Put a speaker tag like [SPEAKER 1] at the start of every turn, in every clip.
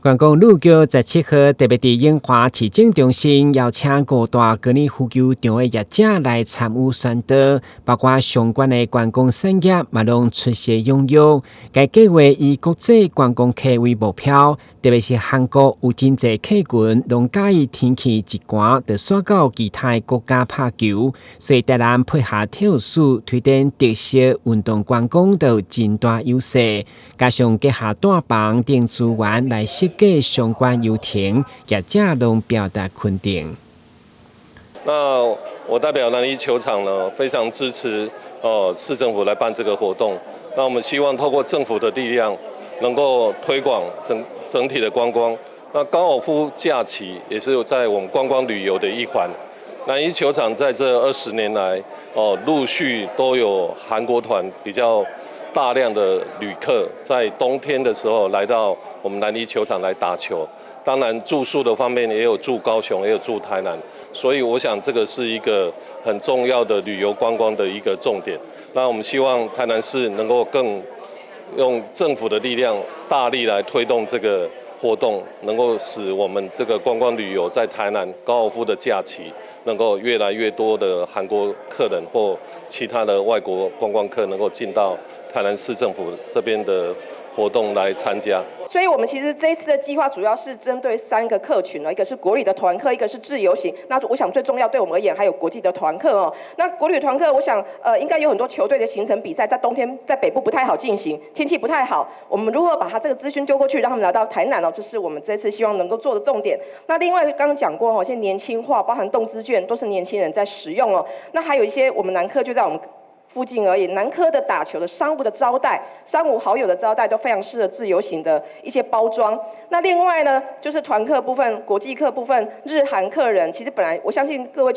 [SPEAKER 1] 观光路桥17号特别伫樱花市政中心邀请5大高尔夫球场的业者来参与宣导，包括相关的观光产业嘛拢出席踊跃。该计划以国际观光客为目标，特别是韩国有真侪客群拢介意天气一寒就刷到其他国家拍球，所以台湾配合体育署推展特色运动观光都有真大优势，加上结合大房等资源来设计相关游艇，业者拢表达肯定。
[SPEAKER 2] 那我代表南一球场呢，非常支持市政府来办这个活动。那我们希望透过政府的力量，能够推广整体的观光。那高尔夫假期也是在我们观光旅游的一环。南一球场在这20年来，陆续都有韩国团比较大量的旅客在冬天的时候来到我们南一球场来打球。当然住宿的方面也有住高雄，也有住台南，所以我想这个是一个很重要的旅游观光的一个重点。那我们希望台南市能够更用政府的力量大力来推动这个活动，能够使我们这个观光旅游在台南高尔夫的假期能够越来越多的韩国客人或其他的外国观光客能够进到台南市政府这边的活动来参加。
[SPEAKER 3] 所以我们其实这一次的计划主要是针对3个客群呢，一个是国旅的团客，一个是自由行。那我想最重要对我们而言还有国际的团客哦。那国旅团客，我想应该有很多球队的行程比赛在冬天在北部不太好进行，天气不太好。我们如何把它这个资讯丢过去，让他们来到台南哦，这是我们这次希望能够做的重点。那另外刚刚讲过哦，现在年轻化，包含动资券都是年轻人在使用哦。那还有一些我们南科就在我们附近而已，南科的打球的商务的招待、三五好友的招待都非常适合自由行的一些包装。那另外呢，就是团客部分、国际客部分、日韩客人，其实本来我相信各位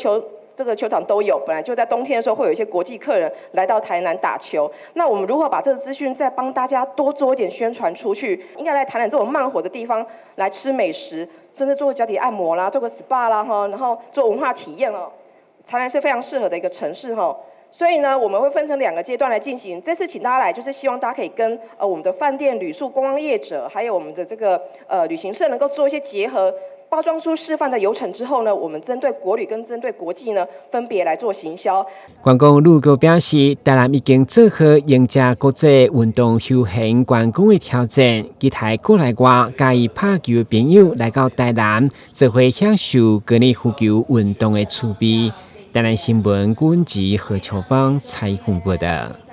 [SPEAKER 3] 这个球场都有，本来就在冬天的时候会有一些国际客人来到台南打球。那我们如何把这个资讯再帮大家多做一点宣传出去？应该来台南这种慢活的地方来吃美食，甚至做个脚底按摩啦，做个 SPA 啦哈，然后做文化体验哦。台南是非常适合的一个城市哈。所以呢，我们会分成2个阶段来进行。这次请大家来，就是希望大家可以跟我们的饭店、旅宿、观光业者，还有我们的这个旅行社能够做一些结合，包装出示范的流程之后呢，我们针对国旅跟针对国际呢，分别来做行销。
[SPEAKER 1] 观光路阁表示，台南已经做好迎接国际运动休闲观光的挑战，期待国内外介意拍球的朋友来到台南，就会享受高尔夫球运动的趣味。台南新闻管制何秋芳采访报道。